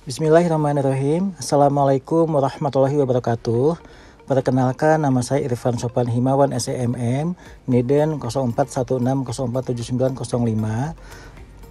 Bismillahirrahmanirrahim. Assalamualaikum warahmatullahi wabarakatuh. Perkenalkan, nama saya Irfan Sopan Himawan SEMM, NIDEN 0416047905.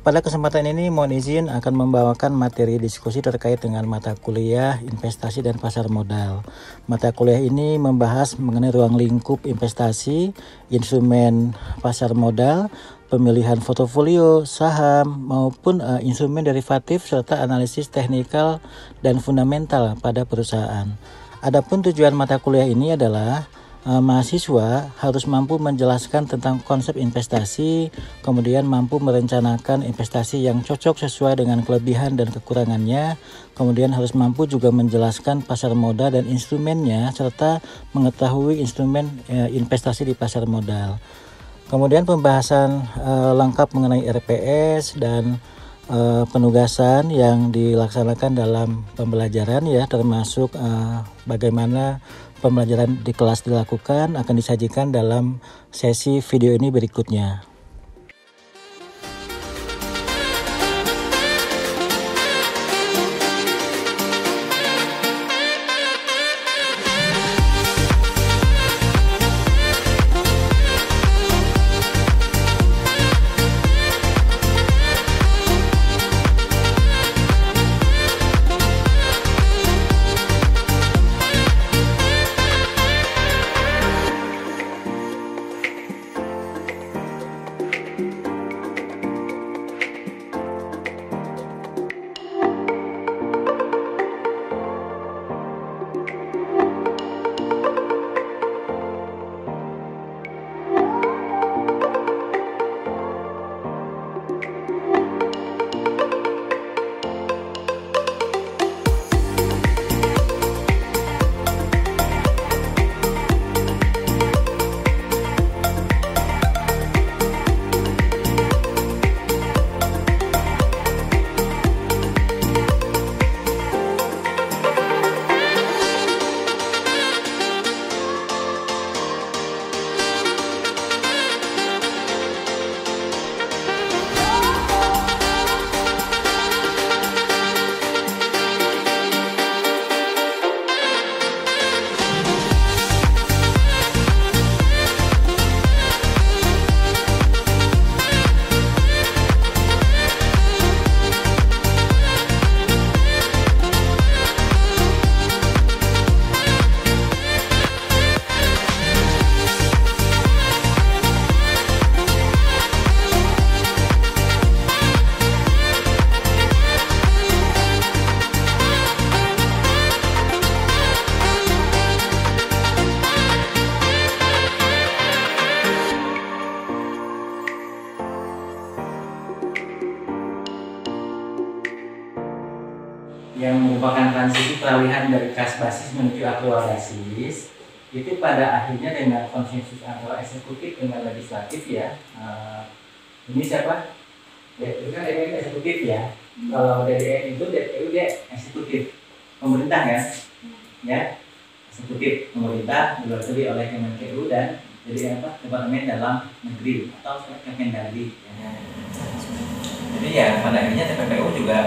Pada kesempatan ini mohon izin akan membawakan materi diskusi terkait dengan mata kuliah investasi dan pasar modal. Mata kuliah ini membahas mengenai ruang lingkup investasi, instrumen pasar modal, pemilihan portofolio, saham, maupun instrumen derivatif serta analisis teknikal dan fundamental pada perusahaan. Adapun tujuan mata kuliah ini adalah mahasiswa harus mampu menjelaskan tentang konsep investasi, kemudian mampu merencanakan investasi yang cocok sesuai dengan kelebihan dan kekurangannya, kemudian harus mampu juga menjelaskan pasar modal dan instrumennya, serta mengetahui instrumen investasi di pasar modal. Kemudian pembahasan lengkap mengenai RPS dan penugasan yang dilaksanakan dalam pembelajaran ya, termasuk bagaimana pembelajaran di kelas dilakukan akan disajikan dalam sesi video ini berikutnya. Yang merupakan transisi peralihan dari kas basis menuju aktual basis itu pada akhirnya dengan konsensus antara eksekutif dengan legislatif ya. Ini siapa? Itu kan DPR eksekutif ya. Kalau DPR itu DPU dia eksekutif pemerintah ya, ya eksekutif pemerintah diwakili oleh Kemenkeu dan jadi apa Departemen Dalam Negeri atau Kemendagri. Ya. Jadi ya pada akhirnya TPPU juga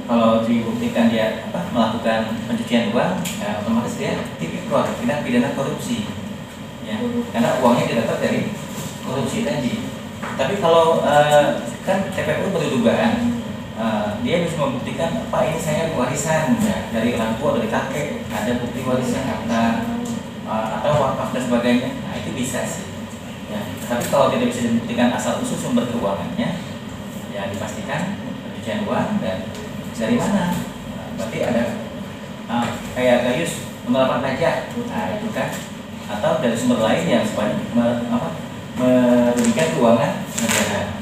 kalau dibuktikan dia melakukan pencucian uang, ya, otomatis dia tipikor tindak pidana korupsi, ya, karena uangnya didapat dari korupsi tadi. Tapi kalau kan TPPU berdugaan, dia bisa membuktikan, Pak ini saya warisan ya, dari orang tua, dari kakek, ada bukti warisan harta atau wakaf dan sebagainya, nah itu bisa sih. Ya. Tapi kalau tidak bisa dibuktikan asal usul sumber keuangannya, ya dipastikan pencucian uang dan dari mana? Berarti ada kayak Gayus penerapan pajak, nah itu kan, atau dari sumber lain yang sebanyak merugikan keuangan negara.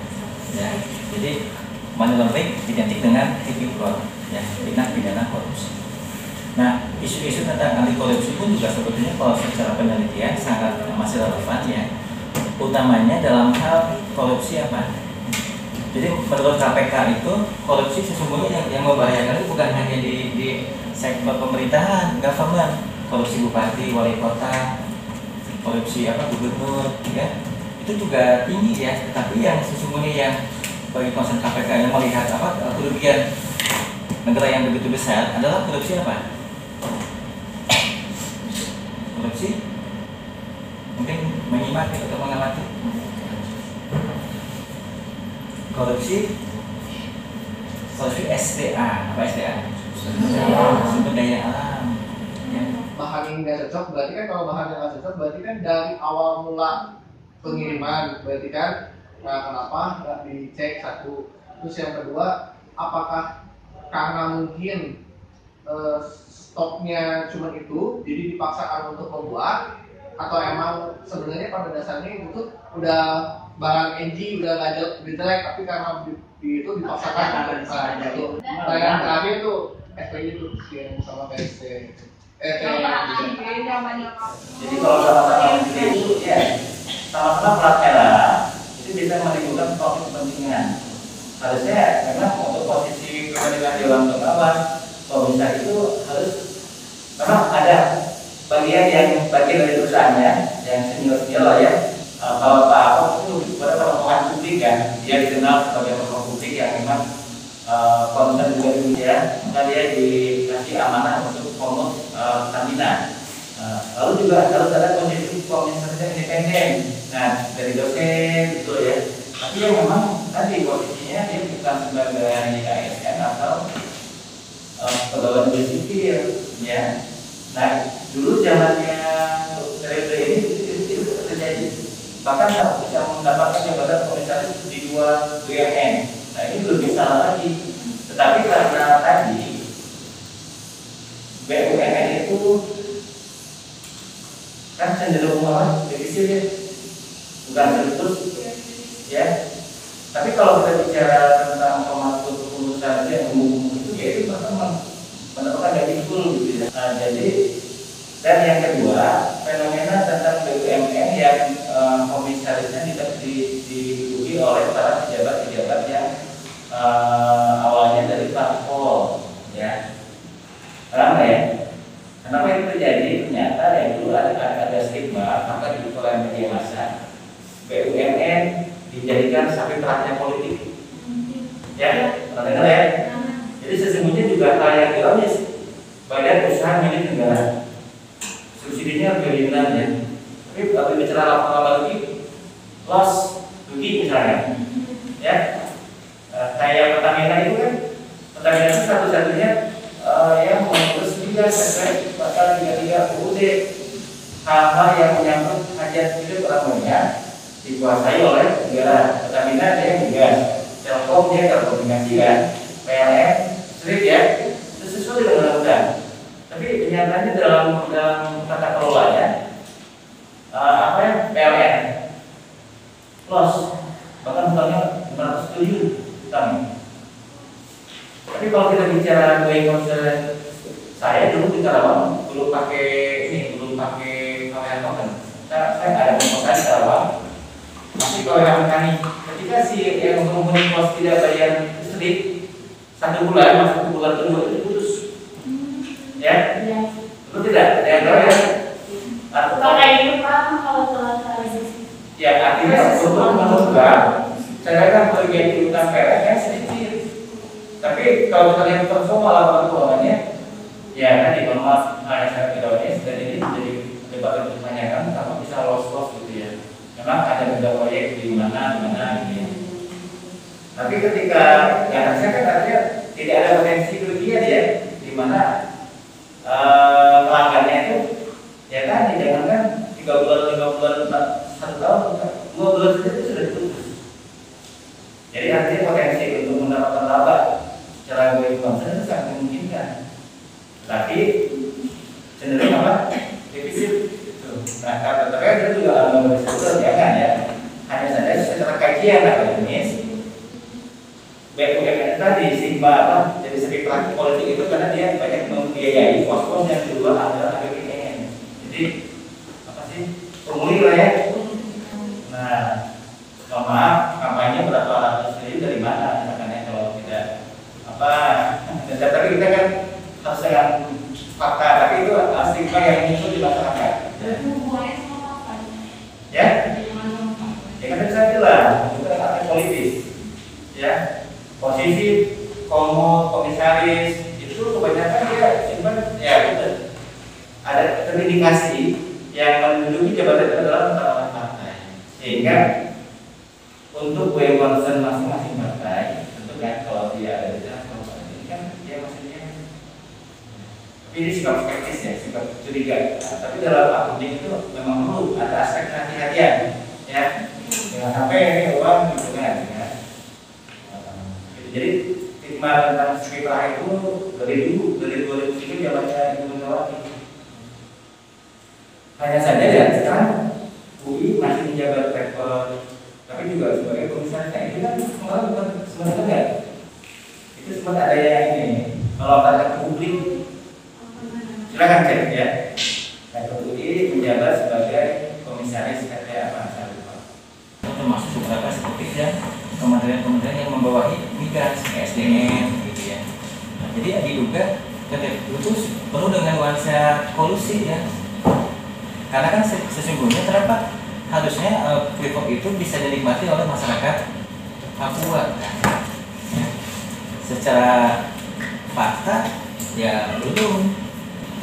Ya, jadi money laundering identik dengan tipikor, ya, tindak pidana korupsi. Nah, isu-isu tentang anti korupsi pun juga sebetulnya kalau secara penelitian sangat masih relevan ya. Utamanya dalam hal korupsi apa? Jadi menurut KPK itu korupsi sesungguhnya yang membahayakan itu bukan hanya di sektor pemerintahan, government, korupsi bupati, wali kota, korupsi gubernur, ya itu juga tinggi ya. Tetapi yang sesungguhnya yang bagi konsen KPK yang melihat kerugian negara yang begitu besar adalah korupsi apa? Korupsi mungkin menyimak atau mengamati. Korupsi SDA, apa SDA? Sumber daya alam. Ya. Bahan yang nggak cocok, berarti kan kalau bahan yang nggak cocok, berarti kan dari awal mula pengiriman, berarti kan, nah kenapa nggak dicek satu? Terus yang kedua, apakah karena mungkin stoknya cuma itu, jadi dipaksakan untuk membuat, atau emang sebenarnya pada dasarnya itu udah barang NG udah nggak jelek, tapi karena itu dipaksakan untuk bukan gitu. Nah yang terakhir tuh FPI itu yang sama PSC. Jadi kalau sama-sama itu ya sama-sama plat merah itu bisa menimbulkan konflik kepentingan. Harusnya memang untuk posisi kepentingan Dewan Pengawas pemerintah itu harus memang ada bagian dari perusahaannya yang senior lah ya. Kalau Pak Ahok itu pada tokoh publik kan, dia dikenal sebagai tokoh publik yang memang konten juga ya, maka dia dikasih amanah untuk ngomong Pertamina. Lalu juga harus ada komisaris independen, nah dari dosen gitu ya. Tapi yang memang tadi posisinya dia bukan sebagai ASN atau pegawai negeri sipil ya. Nah dulu zamannya periode ini itu terjadi. Bahkan bisa mendapatkan jabatan komisaris di 2 BUMN. Nah ini lebih salah lagi. Tetapi karena tadi BUMN itu kan cenderung defisit ya, bukan surplus ya. Tapi kalau kita bicara tentang pemasukan yang umum itu ya itu memang mendapatkan gaji full gitu ya. Nah, jadi dan yang kedua fenomena tentang BUMN yang komisarisnya diduduki oleh para pejabat-pejabat yang awalnya dari parpol ya. Kenapa ya? Kenapa itu terjadi? Ternyata yang dulu ada stigma, maka di oleh media massa BUMN dijadikan sapi perahnya politik. Ya, pernah dengar ya? Jadi sesungguhnya juga hal yang ironis. Badan usaha milik negara, subsidinya triliunan ya. Tapi kalau bicara lama-lama lagi, loss rugi misalnya, ya. Kayak Pertamina itu kan, Pertamina itu satu-satunya yang mengurus juga sesuai pasal 33 UUD. Hal-hal yang menyangkut hajat hidup orang banyak dikuasai oleh negara. Pertamina dia migas, Telkom dia telekomunikasi kan, PLN listrik ya, itu sesuai dengan undang-undang. Tapi kenyataannya dalam tata kelolanya apa ya, PLN loss, bahkan hutangnya 500 triliun hutang. Tapi kalau kita bicara going concern, saya dulu di Karawang belum pakai kamera token. Saya ada pembukaan di Karawang, masih kamera mekanik. Ketika si yang menghubungi pos tidak bayar listrik 1 bulan, masa 1 bulan kedua itu putus. Ya? Itu tidak? Yang tahu ya? Pakai itu Pak, kalau telat ya artinya untuk menunggak, saya kan bagian utang PLN sedikit. Tapi kalau kita lihat performa laporan keuangannya, ya tadi maaf saya ironis dan ini menjadi debat yang ditanyakan kenapa bisa loss gitu ya. Memang ada beberapa proyek di mana gitu ya. Tapi ketika ya saya kan artinya tidak ada potensi kerugian ya, di mana pelanggannya itu ya tadi jangankan 3 bulan 1 tahun, 2 bulan saja itu sudah diputus. Jadi artinya potensi untuk mendapatkan laba secara going concern itu sangat memungkinkan. Tapi cenderung apa? Defisit. Nah, kata-kata itu juga berisiko jangan ya. Hanya saja secara kajian akademis BUMN tadi stigma apa? Jadi segi praktik politik itu karena dia banyak membiayai pos-pos yang kedua adalah APBN. Jadi apa sih? Formulir lah ya. Nah, mohon maaf, kampanye berapa ratus triliun dari mana? Makanya kalau tidak apa, tapi kita kan harus dengan fakta. Tapi itu stigma yang muncul di masyarakat. Ya? Ya kan saya bilang, kita akan Sehingga untuk way concern masing-masing partai, tentu kan kalau dia ada di dalam kelompok ini kan dia maksudnya ini sikap skeptis ya, sikap curiga. Nah, tapi dalam akunting itu memang perlu ada aspek kehati-hatian, ya. Jangan sampai ini uang gitu kan, ya. Jadi stigma tentang sekitar itu dari dulu, dari 2003 zamannya Ibu Megawati. Hanya saja ya sekarang UI masih menjabat rektor, tapi juga sebagai komisaris. Nah, ini kan semua bukan sebenarnya enggak. Itu semua ada yang ini. Kalau kata publik, silakan cek ya. Rektor UI menjabat sebagai komisaris PT apa? Termasuk beberapa seperti ya kementerian-kementerian yang membawahi migas, SDM, gitu ya. Nah, jadi ya diduga PT itu penuh dengan nuansa kolusi ya. Karena kan sesungguhnya kenapa harusnya Freeport itu bisa dinikmati oleh masyarakat Papua kan? Ya. Secara fakta ya belum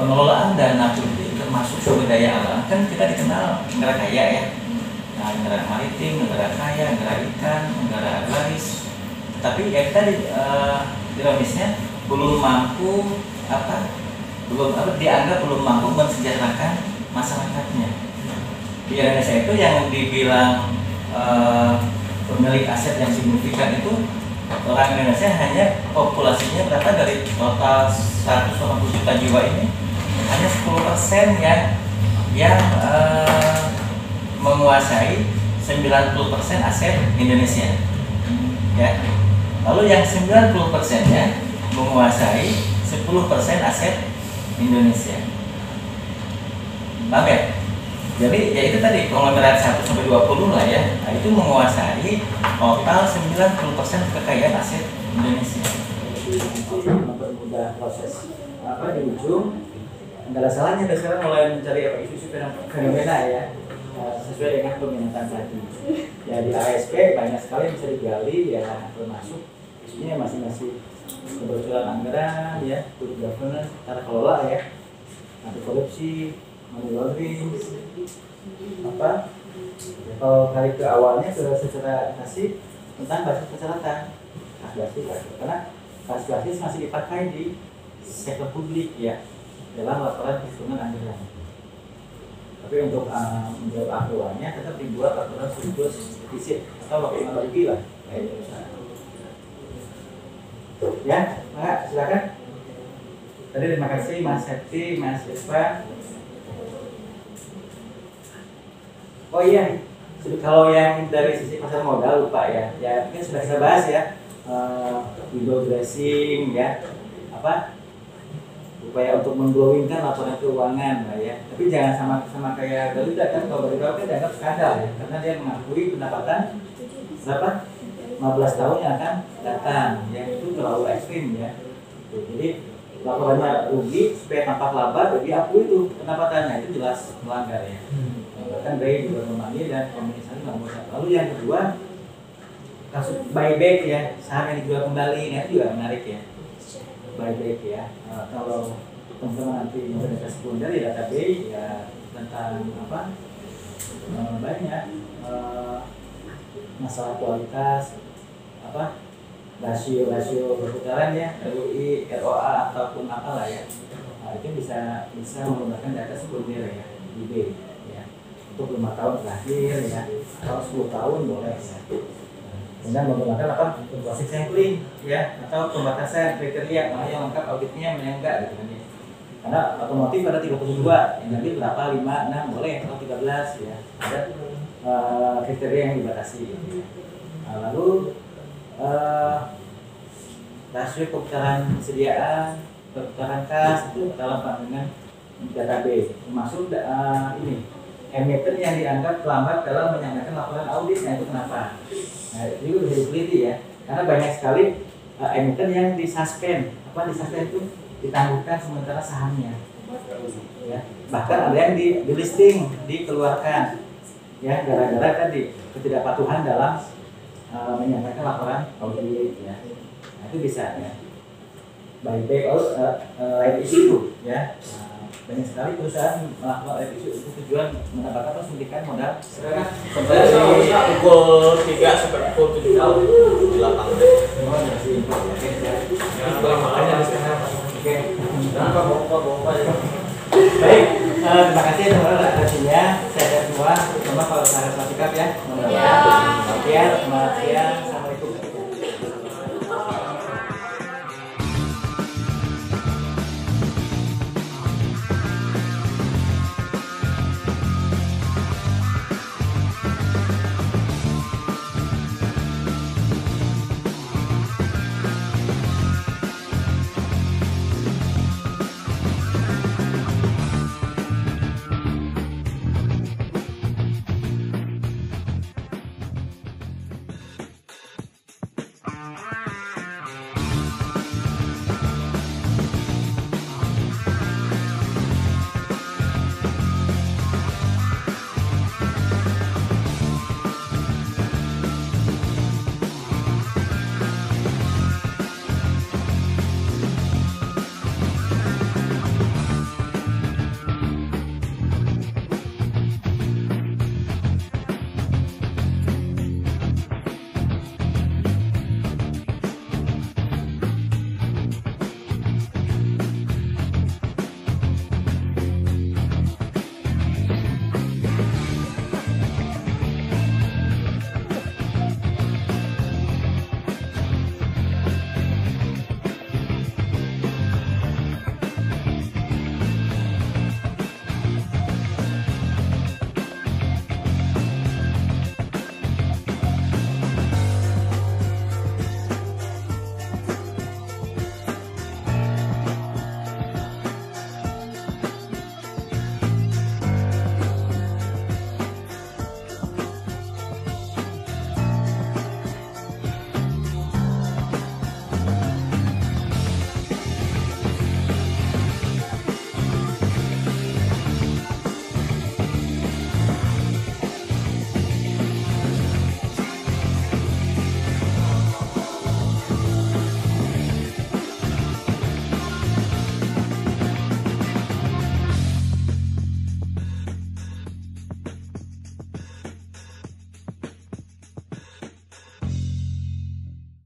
pengelolaan dana publik termasuk sumber daya alam kan kita dikenal negara kaya ya. Nah, negara maritim, negara kaya, negara ikan, negara agraris. Tapi ya kita ironisnya belum mampu dianggap belum mampu mensejahterakan masyarakatnya. Di Indonesia itu yang dibilang pemilik aset yang signifikan itu orang Indonesia hanya populasinya berapa dari total 180 juta jiwa ini hanya 10% yang menguasai 90% aset Indonesia. Ya. Lalu yang 90%-nya menguasai 10% aset Indonesia. Paham ya? Jadi ya itu tadi konglomerat 1-20 lah ya. Nah, itu menguasai total 90% kekayaan aset Indonesia. Mempermudah proses di ujung. Enggak ada salahnya sekarang mulai mencari isu-isu fenomena ya. Sesuai dengan peminatan tadi. Ya di ASP banyak sekali yang bisa digali ya, termasuk isunya masing-masing kebocoran anggaran ya, good governance, tata kelola ya, anti korupsi, money laundering, kalau kali ke awalnya sudah secara kasih tentang basis persyaratan basis karena basis masih dipakai di sektor publik ya dalam laporan perhitungan anggaran. Tapi untuk menjawab aktualnya tetap dibuat aturan surplus defisit atau laporan lagi lah kayak ya, Pak, silakan. Tadi terima kasih Mas Septi, Mas Ispa. Oh iya, kalau yang dari sisi pasar modal lupa ya, ya mungkin sudah kita bahas ya, window dressing ya, upaya untuk mengglowingkan laporan keuangan lah ya. Tapi jangan sama kayak Garuda kan, kalau Garuda kan dianggap skandal ya, karena dia mengakui pendapatan berapa 15 tahun yang akan datang, yang itu terlalu ekstrim ya. Jadi laporannya rugi supaya tampak laba, diakui itu pendapatannya itu jelas melanggar ya. Bahkan Ray juga memanggil dan komunikasi nomor satu. Lalu yang kedua kasus buyback ya, saham yang dijual kembali, nah itu juga menarik ya. Buyback ya, kalau teman-teman nanti membaca sekunder di database ya tentang banyak masalah kualitas rasio perputaran ya, ROI, ROA ataupun apalah ya. Nah, itu bisa menggunakan data sekunder ya, IB ya. Untuk 5 tahun terakhir ya, atau 10 tahun boleh ya. Kemudian menggunakan fluktuasi sampling ya, atau pembatasan kriteria mana yang lengkap auditnya, mana yang enggak gitu kan ya. Karena otomotif ada 32, yang nanti berapa 5, 6 boleh atau 13 ya. Ada kriteria yang dibatasi. Nah, lalu rasio perputaran sediaan, perputaran kas itu dalam pandangan database, termasuk ini emiten yang dianggap terlambat dalam menyampaikan laporan audit. Nah itu kenapa? Nah itu bisa diteliti ya, karena banyak sekali emiten yang disuspend. Disuspend itu ditangguhkan sementara sahamnya ya. Bahkan ada yang di listing, dikeluarkan ya, gara-gara tadi ketidakpatuhan dalam menyampaikan laporan audit ya. Nah itu bisa ya, buyback lain isu ya. banyak sekali perusahaan melakukan itu tujuan mendapatkan atau suntikan modal Dari pukul 3 sampai pukul 7 tahun di lapangan. makanya di sana. Oke. Baik, terima kasih teman-teman atensinya. Saya semua, terutama kalau saya sikap ya. Iya. Oke, selamat siang.